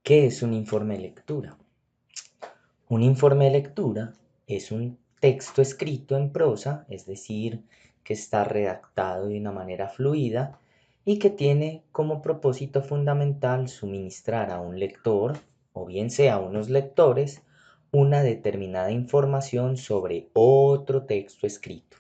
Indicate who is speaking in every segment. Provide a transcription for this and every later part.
Speaker 1: ¿Qué es un informe de lectura? Un informe de lectura es un texto escrito en prosa, es decir, que está redactado de una manera fluida y que tiene como propósito fundamental suministrar a un lector, o bien sea a unos lectores, una determinada información sobre otro texto escrito.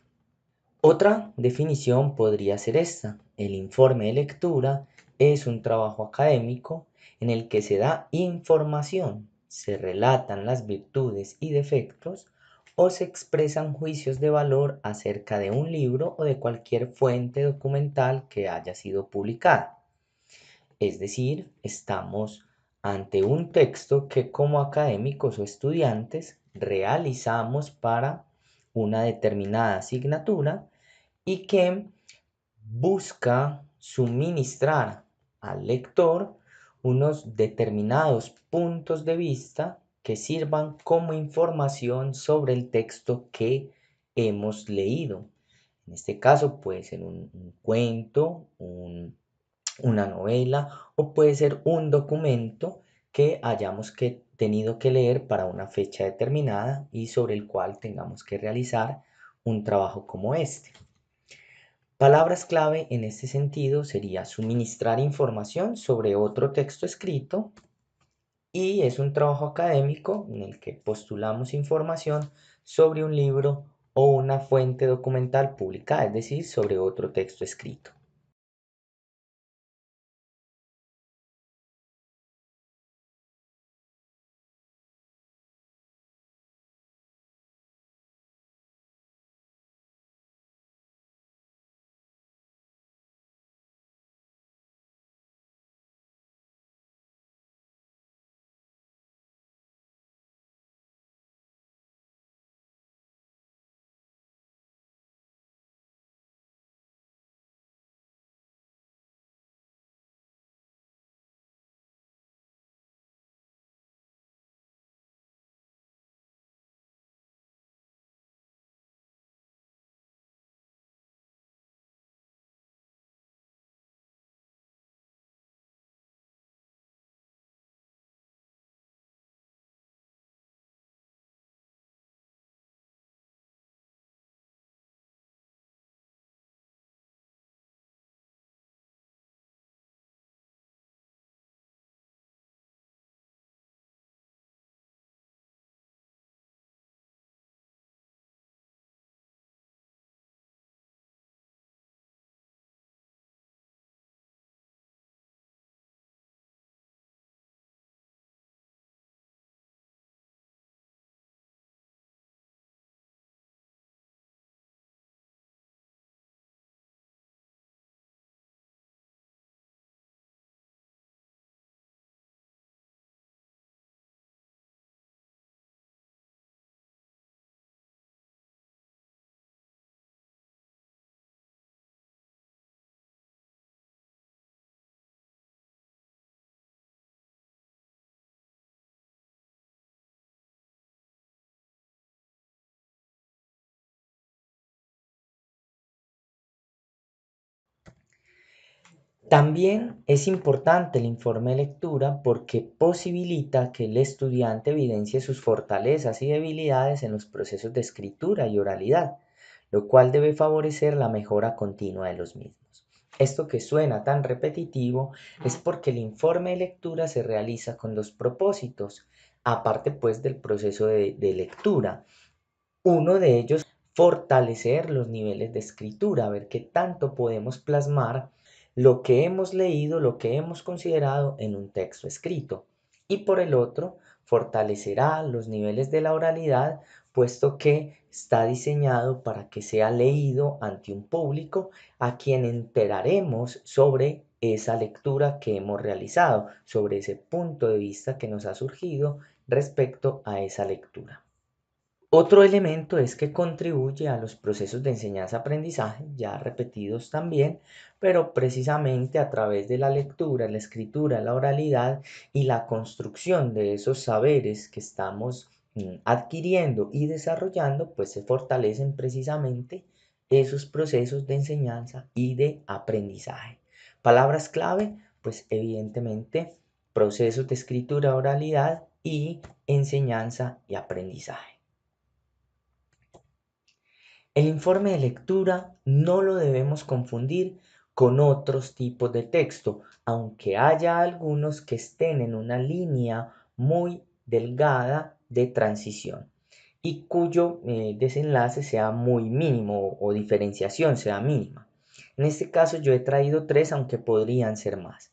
Speaker 1: Otra definición podría ser esta: el informe de lectura es un trabajo académico en el que se da información, se relatan las virtudes y defectos o se expresan juicios de valor acerca de un libro o de cualquier fuente documental que haya sido publicada. Es decir, estamos ante un texto que como académicos o estudiantes realizamos para una determinada asignatura y que busca suministrar al lector unos determinados puntos de vista que sirvan como información sobre el texto que hemos leído. En este caso puede ser un cuento, una novela o puede ser un documento que hayamos tenido que leer para una fecha determinada y sobre el cual tengamos que realizar un trabajo como este. Palabras clave en este sentido sería suministrar información sobre otro texto escrito, y es un trabajo académico en el que postulamos información sobre un libro o una fuente documental publicada, es decir, sobre otro texto escrito. También es importante el informe de lectura porque posibilita que el estudiante evidencie sus fortalezas y debilidades en los procesos de escritura y oralidad, lo cual debe favorecer la mejora continua de los mismos. Esto que suena tan repetitivo es porque el informe de lectura se realiza con dos propósitos, aparte pues del proceso de lectura. Uno de ellos, fortalecer los niveles de escritura, ver qué tanto podemos plasmar lo que hemos leído, lo que hemos considerado en un texto escrito. Y por el otro, fortalecerá los niveles de la oralidad, puesto que está diseñado para que sea leído ante un público a quien enteraremos sobre esa lectura que hemos realizado, sobre ese punto de vista que nos ha surgido respecto a esa lectura. Otro elemento es que contribuye a los procesos de enseñanza-aprendizaje, ya repetidos también, pero precisamente a través de la lectura, la escritura, la oralidad y la construcción de esos saberes que estamos adquiriendo y desarrollando, pues se fortalecen precisamente esos procesos de enseñanza y de aprendizaje. Palabras clave, pues evidentemente procesos de escritura, oralidad y enseñanza y aprendizaje. El informe de lectura no lo debemos confundir con otros tipos de texto, aunque haya algunos que estén en una línea muy delgada de transición y cuyo desenlace sea muy mínimo o diferenciación sea mínima. En este caso yo he traído tres, aunque podrían ser más.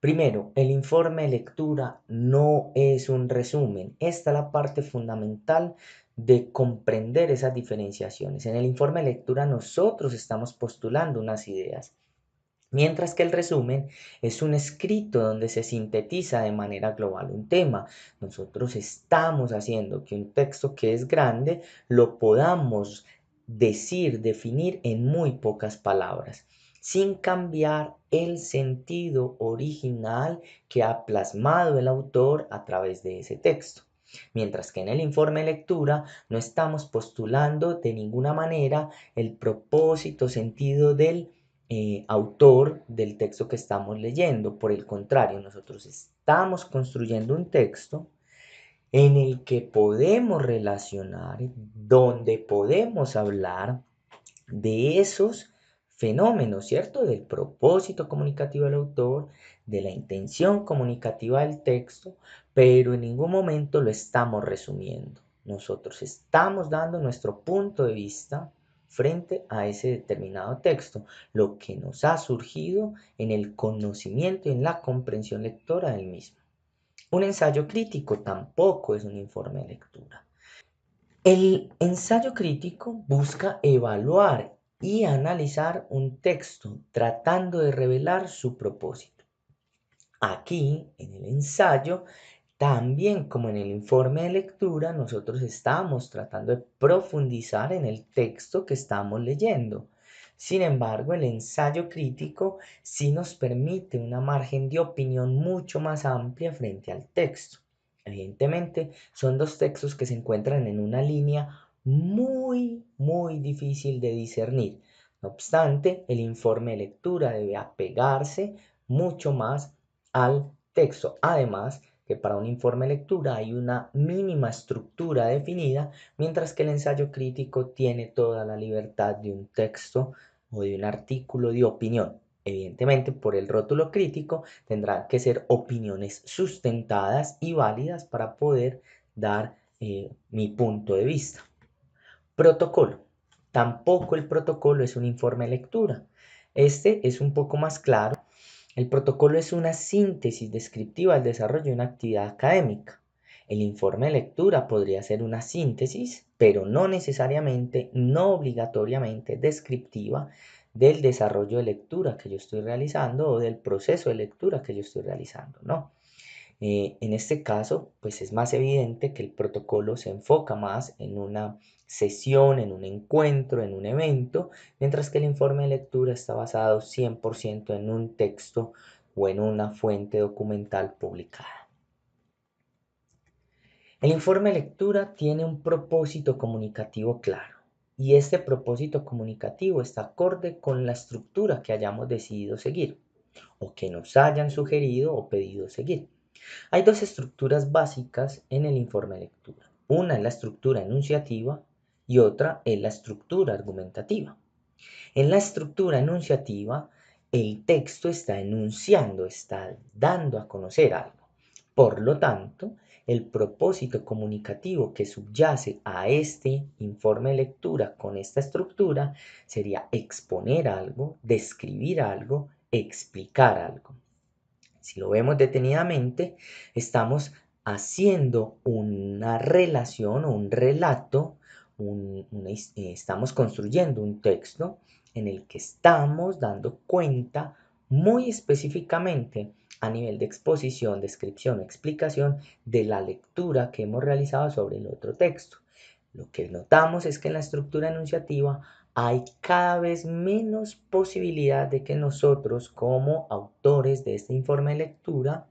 Speaker 1: Primero, el informe de lectura no es un resumen. Esta es la parte fundamental de comprender esas diferenciaciones. En el informe de lectura nosotros estamos postulando unas ideas, mientras que el resumen es un escrito donde se sintetiza de manera global un tema. Nosotros estamos haciendo que un texto que es grande lo podamos decir, definir en muy pocas palabras, sin cambiar el sentido original que ha plasmado el autor a través de ese texto. Mientras que en el informe de lectura no estamos postulando de ninguna manera el propósito, sentido del autor del texto que estamos leyendo. Por el contrario, nosotros estamos construyendo un texto en el que podemos relacionar, donde podemos hablar de esos fenómenos, ¿cierto? Del propósito comunicativo del autor, de la intención comunicativa del texto, pero en ningún momento lo estamos resumiendo. Nosotros estamos dando nuestro punto de vista frente a ese determinado texto, lo que nos ha surgido en el conocimiento y en la comprensión lectora del mismo. Un ensayo crítico tampoco es un informe de lectura. El ensayo crítico busca evaluar y analizar un texto tratando de revelar su propósito. Aquí, en el ensayo, también como en el informe de lectura, nosotros estamos tratando de profundizar en el texto que estamos leyendo. Sin embargo, el ensayo crítico sí nos permite una margen de opinión mucho más amplia frente al texto. Evidentemente, son dos textos que se encuentran en una línea muy difícil de discernir. No obstante, el informe de lectura debe apegarse mucho más al texto. Además, que para un informe de lectura hay una mínima estructura definida, mientras que el ensayo crítico tiene toda la libertad de un texto o de un artículo de opinión. Evidentemente, por el rótulo crítico tendrán que ser opiniones sustentadas y válidas para poder dar mi punto de vista. Protocolo. Tampoco el protocolo es un informe de lectura. Este es un poco más claro. El protocolo es una síntesis descriptiva del desarrollo de una actividad académica. El informe de lectura podría ser una síntesis, pero no necesariamente, no obligatoriamente descriptiva del desarrollo de lectura que yo estoy realizando o del proceso de lectura que yo estoy realizando, ¿no? En este caso, pues es más evidente que el protocolo se enfoca más en una sesión, en un encuentro, en un evento, mientras que el informe de lectura está basado 100% en un texto o en una fuente documental publicada. El informe de lectura tiene un propósito comunicativo claro y este propósito comunicativo está acorde con la estructura que hayamos decidido seguir o que nos hayan sugerido o pedido seguir. Hay dos estructuras básicas en el informe de lectura. Una es la estructura enunciativa y otra es la estructura argumentativa. En la estructura enunciativa, el texto está enunciando, está dando a conocer algo. Por lo tanto, el propósito comunicativo que subyace a este informe de lectura con esta estructura sería exponer algo, describir algo, explicar algo. Si lo vemos detenidamente, estamos haciendo una relación o un relato, estamos construyendo un texto en el que estamos dando cuenta muy específicamente a nivel de exposición, descripción, explicación de la lectura que hemos realizado sobre el otro texto. Lo que notamos es que en la estructura enunciativa hay cada vez menos posibilidad de que nosotros como autores de este informe de lectura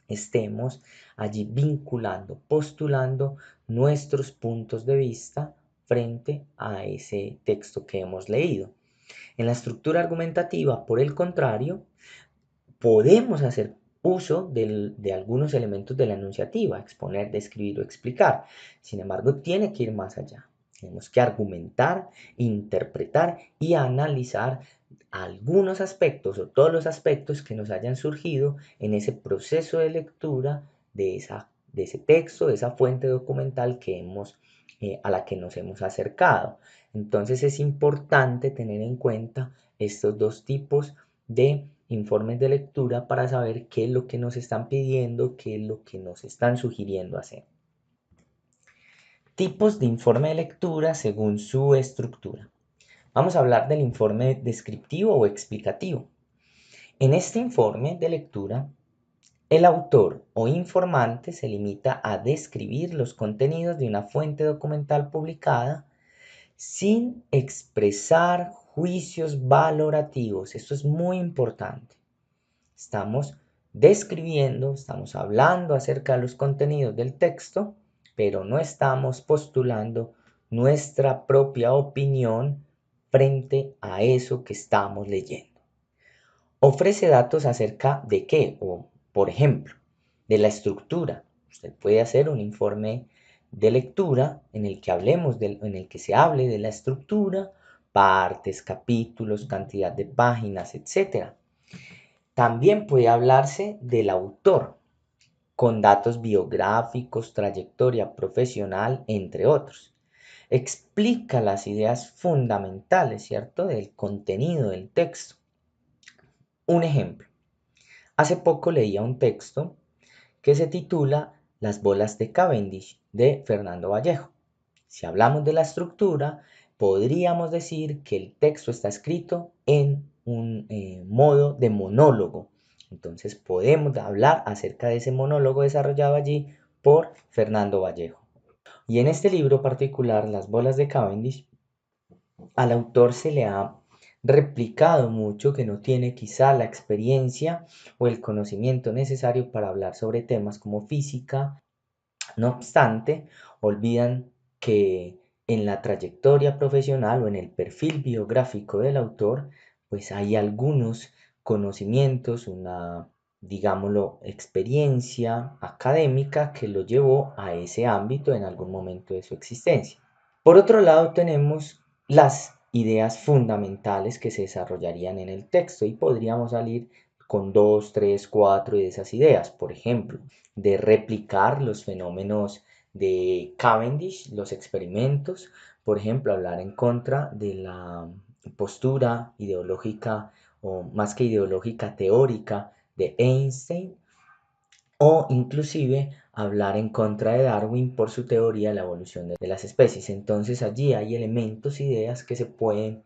Speaker 1: estemos allí vinculando, postulando nuestros puntos de vista frente a ese texto que hemos leído. En la estructura argumentativa, por el contrario, podemos hacer uso de algunos elementos de la enunciativa, exponer, describir o explicar. Sin embargo, tiene que ir más allá. Tenemos que argumentar, interpretar y analizar algunos aspectos o todos los aspectos que nos hayan surgido en ese proceso de lectura de ese texto, de esa fuente documental a la que nos hemos acercado. Entonces es importante tener en cuenta estos dos tipos de informes de lectura para saber qué es lo que nos están pidiendo, qué es lo que nos están sugiriendo hacer. Tipos de informe de lectura según su estructura. Vamos a hablar del informe descriptivo o explicativo. En este informe de lectura, el autor o informante se limita a describir los contenidos de una fuente documental publicada sin expresar juicios valorativos. Esto es muy importante. Estamos describiendo, estamos hablando acerca de los contenidos del texto, pero no estamos postulando nuestra propia opinión frente a eso que estamos leyendo. Ofrece datos acerca de qué, o por ejemplo, de la estructura. Usted puede hacer un informe de lectura en el que en el que se hable de la estructura, partes, capítulos, cantidad de páginas, etc. También puede hablarse del autor, con datos biográficos, trayectoria profesional, entre otros. Explica las ideas fundamentales, ¿cierto?, del contenido del texto. Un ejemplo. Hace poco leía un texto que se titula Las bolas de Cavendish de Fernando Vallejo. Si hablamos de la estructura, podríamos decir que el texto está escrito en un modo de monólogo. Entonces podemos hablar acerca de ese monólogo desarrollado allí por Fernando Vallejo. Y en este libro particular, Las bolas de Cavendish, al autor se le ha replicado mucho que no tiene quizá la experiencia o el conocimiento necesario para hablar sobre temas como física. No obstante, olvidan que en la trayectoria profesional o en el perfil biográfico del autor, pues hay algunos conocimientos, una, digámoslo, experiencia académica que lo llevó a ese ámbito en algún momento de su existencia. Por otro lado, tenemos las ideas fundamentales que se desarrollarían en el texto y podríamos salir con 2, 3, 4 de esas ideas. Por ejemplo, de replicar los fenómenos de Cavendish, los experimentos. Por ejemplo, hablar en contra de la postura ideológica o más que ideológica, teórica de Einstein, o inclusive hablar en contra de Darwin por su teoría de la evolución de las especies. Entonces allí hay elementos, ideas que se pueden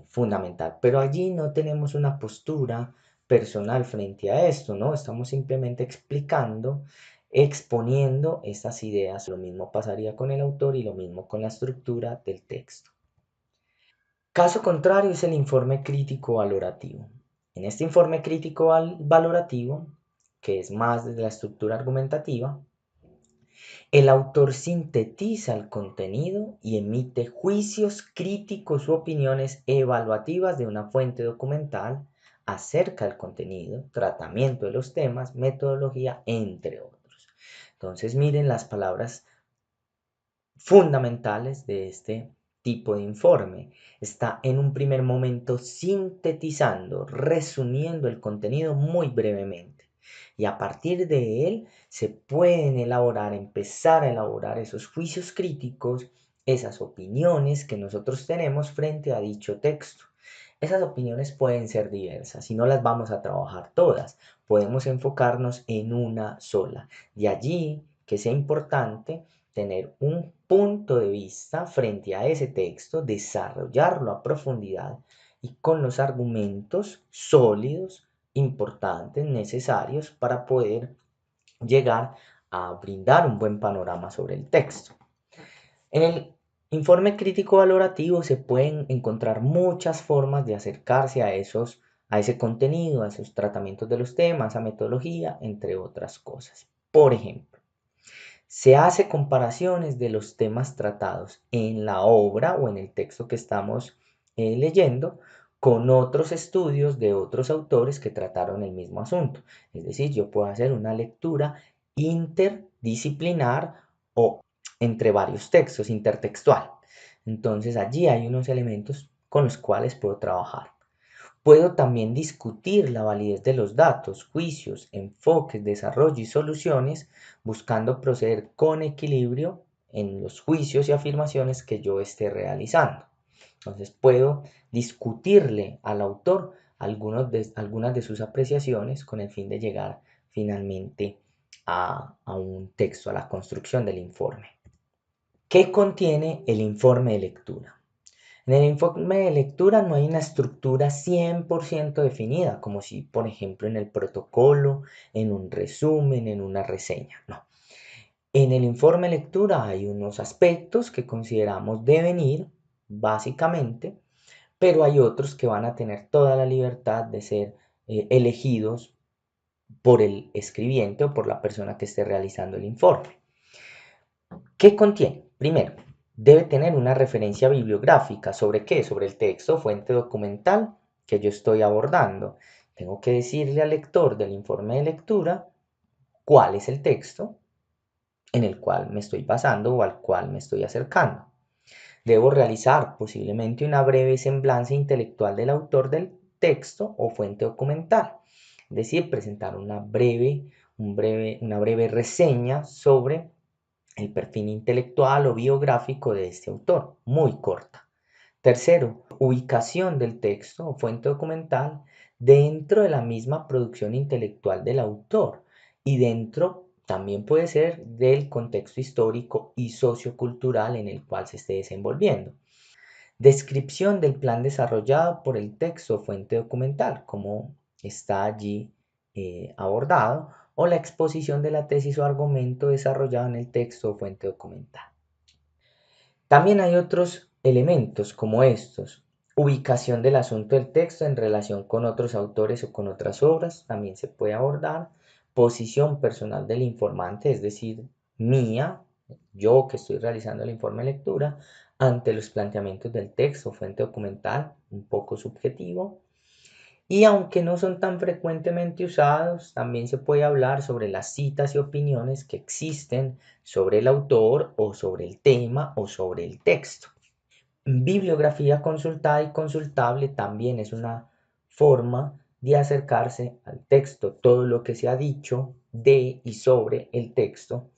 Speaker 1: fundamentar, pero allí no tenemos una postura personal frente a esto, ¿no? Estamos simplemente explicando, exponiendo estas ideas. Lo mismo pasaría con el autor y lo mismo con la estructura del texto. Caso contrario es el informe crítico valorativo. En este informe crítico valorativo, que es más de la estructura argumentativa, el autor sintetiza el contenido y emite juicios críticos u opiniones evaluativas de una fuente documental acerca del contenido, tratamiento de los temas, metodología, entre otros. Entonces miren las palabras fundamentales de este tipo de informe. Está en un primer momento sintetizando, resumiendo el contenido muy brevemente. Y a partir de él se pueden empezar a elaborar esos juicios críticos, esas opiniones que nosotros tenemos frente a dicho texto. Esas opiniones pueden ser diversas y no las vamos a trabajar todas. Podemos enfocarnos en una sola. De allí que sea importante tener un punto de vista frente a ese texto, desarrollarlo a profundidad y con los argumentos sólidos, importantes, necesarios para poder llegar a brindar un buen panorama sobre el texto. En el informe crítico valorativo se pueden encontrar muchas formas de acercarse a ese contenido, a esos tratamientos de los temas, a metodología, entre otras cosas. Por ejemplo, se hace comparaciones de los temas tratados en la obra o en el texto que estamos leyendo con otros estudios de otros autores que trataron el mismo asunto. Es decir, yo puedo hacer una lectura interdisciplinar o entre varios textos, intertextual. Entonces allí hay unos elementos con los cuales puedo trabajar. Puedo también discutir la validez de los datos, juicios, enfoques, desarrollo y soluciones, buscando proceder con equilibrio en los juicios y afirmaciones que yo esté realizando. Entonces puedo discutirle al autor algunas de sus apreciaciones con el fin de llegar finalmente a un texto, a la construcción del informe. ¿Qué contiene el informe de lectura? En el informe de lectura no hay una estructura 100% definida, como si, por ejemplo, en el protocolo, en un resumen, en una reseña. No. En el informe de lectura hay unos aspectos que consideramos deben ir, básicamente, pero hay otros que van a tener toda la libertad de ser elegidos por el escribiente o por la persona que esté realizando el informe. ¿Qué contiene? Primero, debe tener una referencia bibliográfica. ¿Sobre qué? Sobre el texto, fuente documental que yo estoy abordando. Tengo que decirle al lector del informe de lectura cuál es el texto en el cual me estoy basando o al cual me estoy acercando. Debo realizar posiblemente una breve semblanza intelectual del autor del texto o fuente documental. Es decir, presentar una breve reseña sobre el perfil intelectual o biográfico de este autor, muy corta. Tercero, ubicación del texto o fuente documental dentro de la misma producción intelectual del autor y dentro también puede ser del contexto histórico y sociocultural en el cual se esté desenvolviendo. Descripción del plan desarrollado por el texto o fuente documental, como está allí abordado, o la exposición de la tesis o argumento desarrollado en el texto o fuente documental. También hay otros elementos como estos. Ubicación del asunto del texto en relación con otros autores o con otras obras, también se puede abordar. Posición personal del informante, es decir, mía, yo que estoy realizando el informe de lectura, ante los planteamientos del texto o fuente documental, un poco subjetivo. Y aunque no son tan frecuentemente usados, también se puede hablar sobre las citas y opiniones que existen sobre el autor o sobre el tema o sobre el texto. Bibliografía consultada y consultable también es una forma de acercarse al texto. Todo lo que se ha dicho de y sobre el texto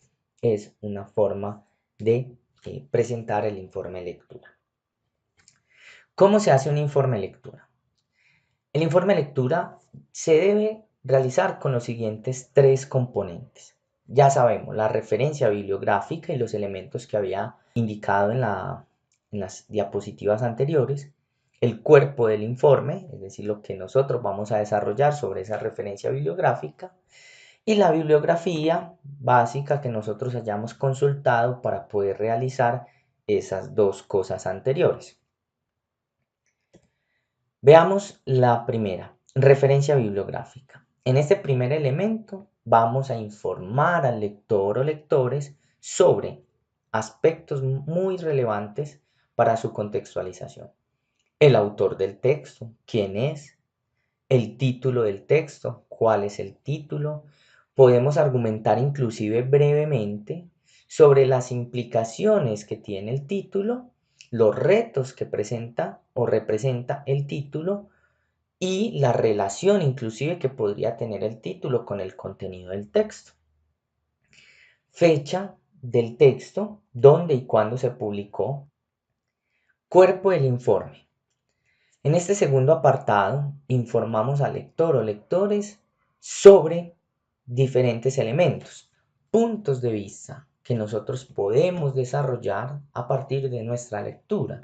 Speaker 1: es una forma de presentar el informe de lectura. ¿Cómo se hace un informe de lectura? El informe de lectura se debe realizar con los siguientes tres componentes. Ya sabemos, la referencia bibliográfica y los elementos que había indicado en las diapositivas anteriores, el cuerpo del informe, es decir, lo que nosotros vamos a desarrollar sobre esa referencia bibliográfica, y la bibliografía básica que nosotros hayamos consultado para poder realizar esas dos cosas anteriores. Veamos la primera, referencia bibliográfica. En este primer elemento vamos a informar al lector o lectores sobre aspectos muy relevantes para su contextualización. El autor del texto, quién es, el título del texto, cuál es el título. Podemos argumentar inclusive brevemente sobre las implicaciones que tiene el título, los retos que presenta o representa el título y la relación inclusive que podría tener el título con el contenido del texto. Fecha del texto, dónde y cuándo se publicó. Cuerpo del informe. En este segundo apartado informamos al lector o lectores sobre diferentes elementos, puntos de vista que nosotros podemos desarrollar a partir de nuestra lectura.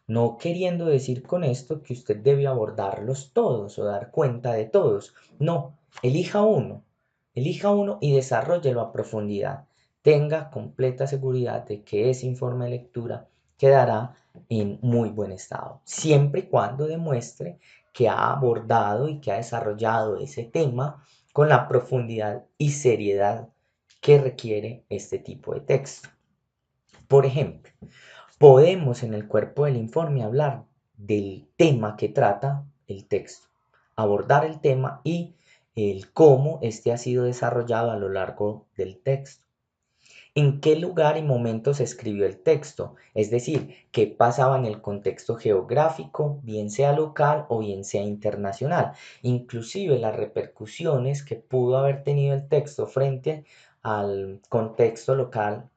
Speaker 1: No queriendo decir con esto que usted debe abordarlos todos o dar cuenta de todos. No, elija uno y desarrollelo a profundidad. Tenga completa seguridad de que ese informe de lectura quedará en muy buen estado, siempre y cuando demuestre que ha abordado y que ha desarrollado ese tema con la profundidad y seriedad que requiere este tipo de texto. Por ejemplo, podemos en el cuerpo del informe hablar del tema que trata el texto, abordar el tema y el cómo este ha sido desarrollado a lo largo del texto. ¿En qué lugar y momento se escribió el texto? Es decir, qué pasaba en el contexto geográfico, bien sea local o bien sea internacional. Inclusive las repercusiones que pudo haber tenido el texto frente al contexto local,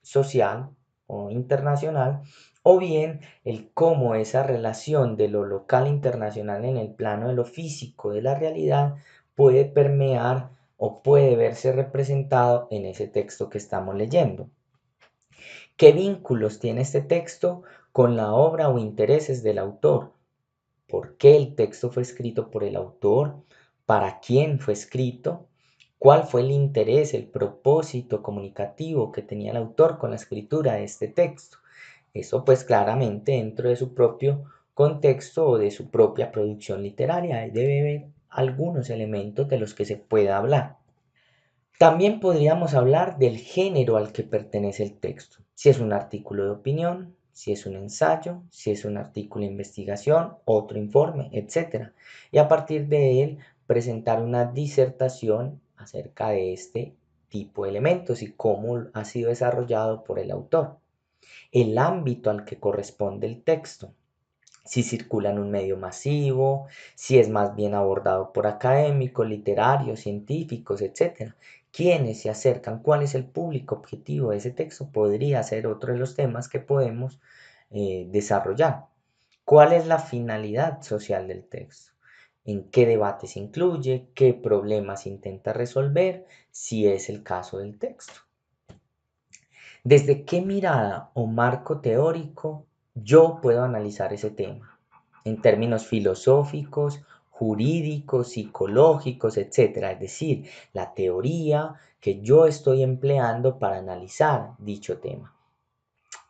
Speaker 1: social o internacional, o bien el cómo esa relación de lo local e internacional en el plano de lo físico de la realidad puede permear o puede verse representado en ese texto que estamos leyendo. ¿Qué vínculos tiene este texto con la obra o intereses del autor? ¿Por qué el texto fue escrito por el autor? ¿Para quién fue escrito? ¿Cuál fue el interés, el propósito comunicativo que tenía el autor con la escritura de este texto? Eso pues claramente dentro de su propio contexto o de su propia producción literaria. Debe haber algunos elementos de los que se pueda hablar. También podríamos hablar del género al que pertenece el texto, si es un artículo de opinión, si es un ensayo, si es un artículo de investigación, otro informe, etc. Y a partir de él presentar una disertación acerca de este tipo de elementos y cómo ha sido desarrollado por el autor. El ámbito al que corresponde el texto, si circula en un medio masivo, si es más bien abordado por académicos, literarios, científicos, etc. ¿Quiénes se acercan? ¿Cuál es el público objetivo de ese texto? Podría ser otro de los temas que podemos desarrollar. ¿Cuál es la finalidad social del texto? ¿En qué debate se incluye? ¿Qué problemas intenta resolver? Si es el caso del texto. ¿Desde qué mirada o marco teórico yo puedo analizar ese tema? En términos filosóficos, jurídicos, psicológicos, etcétera. Es decir, la teoría que yo estoy empleando para analizar dicho tema.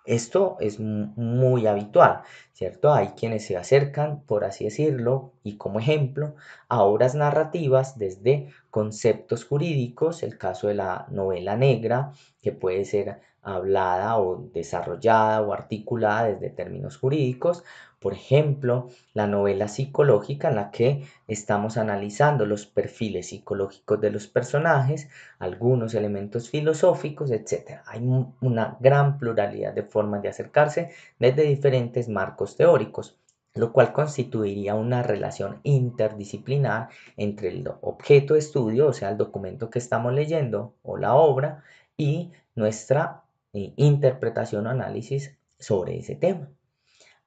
Speaker 1: Esto es muy habitual, ¿cierto? Hay quienes se acercan, por así decirlo, y como ejemplo, a obras narrativas desde conceptos jurídicos, el caso de la novela negra, que puede ser hablada o desarrollada o articulada desde términos jurídicos, por ejemplo, la novela psicológica en la que estamos analizando los perfiles psicológicos de los personajes, algunos elementos filosóficos, etc. Hay una gran pluralidad de formas de acercarse desde diferentes marcos teóricos, lo cual constituiría una relación interdisciplinar entre el objeto de estudio, o sea, el documento que estamos leyendo o la obra, y nuestra interpretación o análisis sobre ese tema.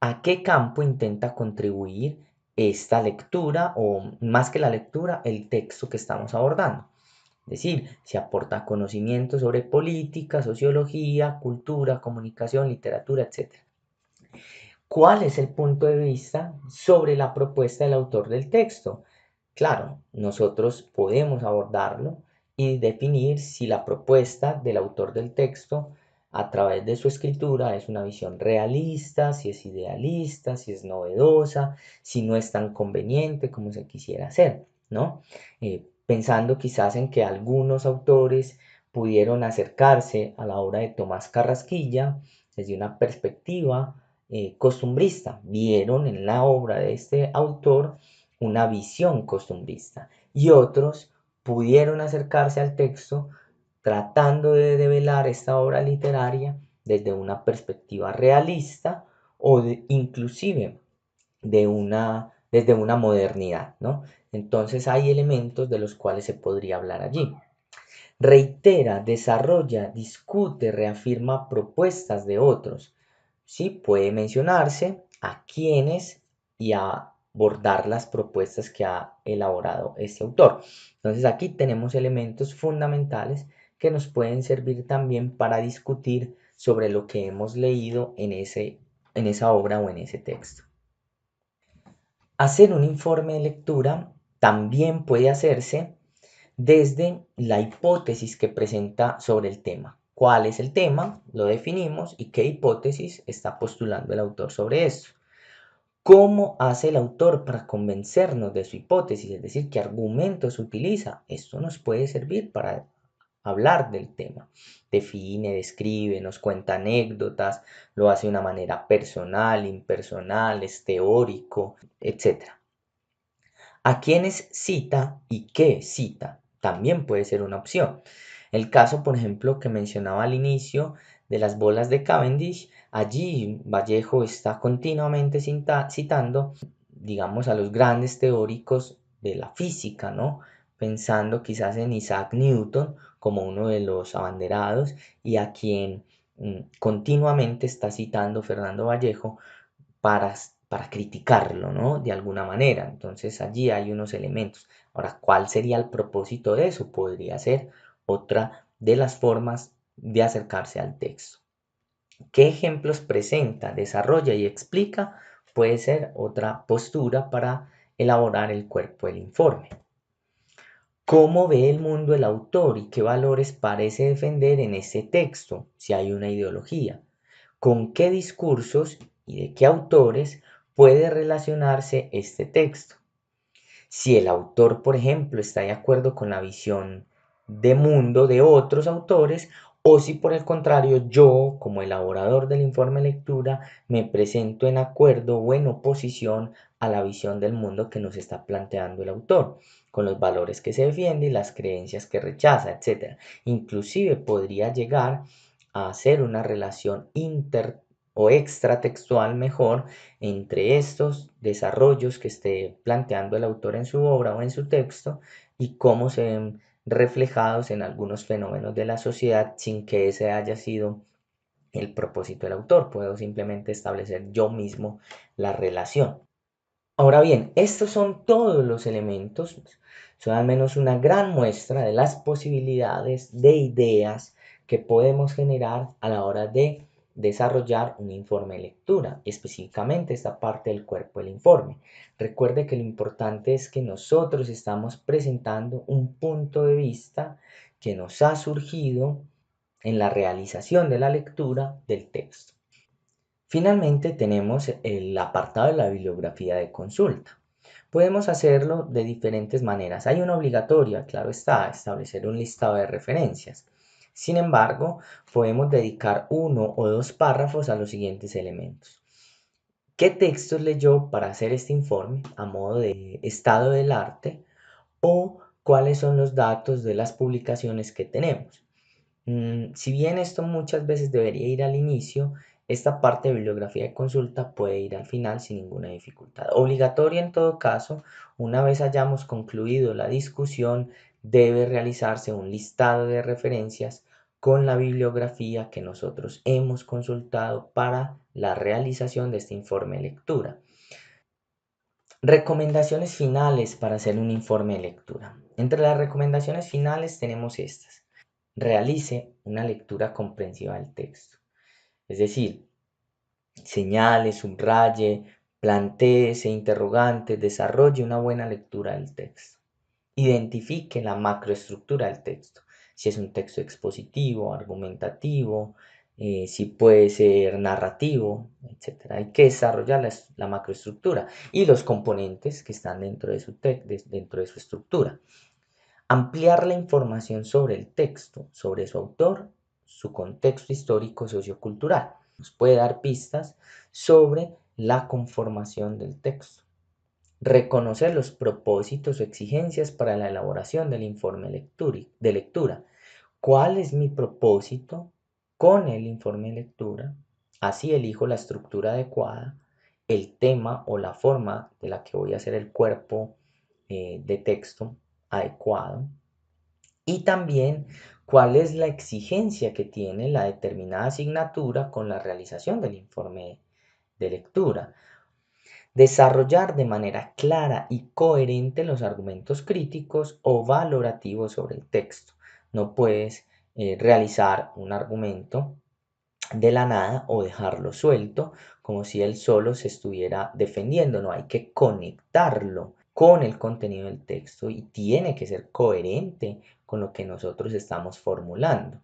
Speaker 1: ¿A qué campo intenta contribuir esta lectura o más que la lectura, el texto que estamos abordando? Es decir, se aporta conocimiento sobre política, sociología, cultura, comunicación, literatura, etc. ¿Cuál es el punto de vista sobre la propuesta del autor del texto? Claro, nosotros podemos abordarlo y definir si la propuesta del autor del texto a través de su escritura es una visión realista, si es idealista, si es novedosa, si no es tan conveniente como se quisiera hacer, ¿no? Pensando quizás en que algunos autores pudieron acercarse a la obra de Tomás Carrasquilla desde una perspectiva costumbrista, vieron en la obra de este autor una visión costumbrista y otros pudieron acercarse al texto tratando de develar esta obra literaria desde una perspectiva realista o inclusive desde una modernidad, ¿no? Entonces hay elementos de los cuales se podría hablar allí. Reitera, desarrolla, discute, reafirma propuestas de otros. Sí, puede mencionarse a quienes y a abordar las propuestas que ha elaborado este autor. Entonces aquí tenemos elementos fundamentales que nos pueden servir también para discutir sobre lo que hemos leído en esa obra o en ese texto. Hacer un informe de lectura también puede hacerse desde la hipótesis que presenta sobre el tema. ¿Cuál es el tema? Lo definimos y qué hipótesis está postulando el autor sobre esto. ¿Cómo hace el autor para convencernos de su hipótesis? Es decir, ¿qué argumentos utiliza? Esto nos puede servir para hablar del tema. Define, describe, nos cuenta anécdotas, lo hace de una manera personal, impersonal, es teórico, etc. ¿A quiénes cita y qué cita? También puede ser una opción. El caso, por ejemplo, que mencionaba al inicio de las bolas de Cavendish, allí Vallejo está continuamente citando, digamos, a los grandes teóricos de la física, ¿no? Pensando quizás en Isaac Newton como uno de los abanderados y a quien continuamente está citando Fernando Vallejo para, para criticarlo, ¿no? De alguna manera. Entonces allí hay unos elementos. Ahora, ¿cuál sería el propósito de eso? Podría ser otra de las formas de acercarse al texto. ¿Qué ejemplos presenta, desarrolla y explica? Puede ser otra postura para elaborar el cuerpo del informe. ¿Cómo ve el mundo el autor y qué valores parece defender en ese texto, si hay una ideología? ¿Con qué discursos y de qué autores puede relacionarse este texto? Si el autor, por ejemplo, está de acuerdo con la visión de mundo de otros autores, o si por el contrario yo, como elaborador del informe de lectura, me presento en acuerdo o en oposición a la visión del mundo que nos está planteando el autor, con los valores que se defiende y las creencias que rechaza, etc. Inclusive podría llegar a hacer una relación inter o extratextual mejor entre estos desarrollos que esté planteando el autor en su obra o en su texto y cómo se ven reflejados en algunos fenómenos de la sociedad sin que ese haya sido el propósito del autor. Puedo simplemente establecer yo mismo la relación. Ahora bien, estos son todos los elementos, son al menos una gran muestra de las posibilidades de ideas que podemos generar a la hora de desarrollar un informe de lectura, específicamente esta parte del cuerpo del informe. Recuerde que lo importante es que nosotros estamos presentando un punto de vista que nos ha surgido en la realización de la lectura del texto. Finalmente tenemos el apartado de la bibliografía de consulta. Podemos hacerlo de diferentes maneras. Hay una obligatoria, claro está, establecer un listado de referencias. Sin embargo, podemos dedicar 1 o 2 párrafos a los siguientes elementos. ¿Qué textos leyó para hacer este informe a modo de estado del arte? ¿O cuáles son los datos de las publicaciones que tenemos? Si bien esto muchas veces debería ir al inicio, esta parte de bibliografía de consulta puede ir al final sin ninguna dificultad. Obligatoria en todo caso, una vez hayamos concluido la discusión, debe realizarse un listado de referencias con la bibliografía que nosotros hemos consultado para la realización de este informe de lectura. Recomendaciones finales para hacer un informe de lectura. Entre las recomendaciones finales tenemos estas. Realice una lectura comprensiva del texto. Es decir, señale, subraye, plantéese interrogantes, desarrolle una buena lectura del texto. Identifique la macroestructura del texto. Si es un texto expositivo, argumentativo, si puede ser narrativo, etc. Hay que desarrollar la macroestructura y los componentes que están dentro de dentro de su estructura. Ampliar la información sobre el texto, sobre su autor, su contexto histórico sociocultural. Nos puede dar pistas sobre la conformación del texto. Reconocer los propósitos o exigencias para la elaboración del informe de lectura. ¿Cuál es mi propósito con el informe de lectura? Así elijo la estructura adecuada, el tema o la forma de la que voy a hacer el cuerpo de texto adecuado. Y también cuál es la exigencia que tiene la determinada asignatura con la realización del informe de lectura. Desarrollar de manera clara y coherente los argumentos críticos o valorativos sobre el texto. No puedes realizar un argumento de la nada o dejarlo suelto como si él solo se estuviera defendiendo. No, hay que conectarlo con el contenido del texto y tiene que ser coherente con lo que nosotros estamos formulando.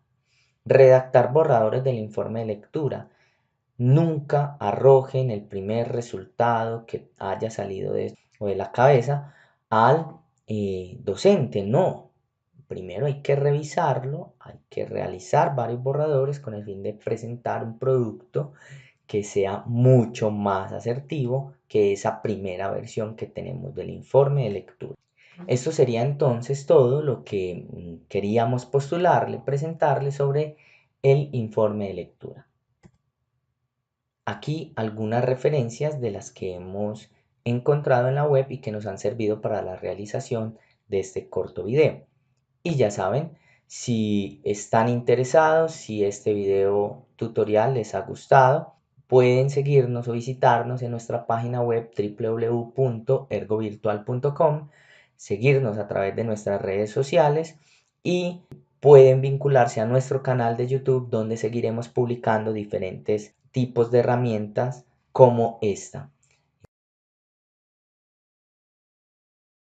Speaker 1: Redactar borradores del informe de lectura. Nunca arrojen el primer resultado que haya salido de la cabeza al docente, no. primero hay que revisarlo, hay que realizar varios borradores con el fin de presentar un producto que sea mucho más asertivo que esa primera versión que tenemos del informe de lectura. Esto sería entonces todo lo que queríamos postularle, presentarle sobre el informe de lectura. Aquí algunas referencias de las que hemos encontrado en la web y que nos han servido para la realización de este corto video. Y ya saben, si están interesados, si este video tutorial les ha gustado, pueden seguirnos o visitarnos en nuestra página web www.ergovirtual.com, seguirnos a través de nuestras redes sociales y pueden vincularse a nuestro canal de YouTube donde seguiremos publicando diferentes tipos de herramientas como esta.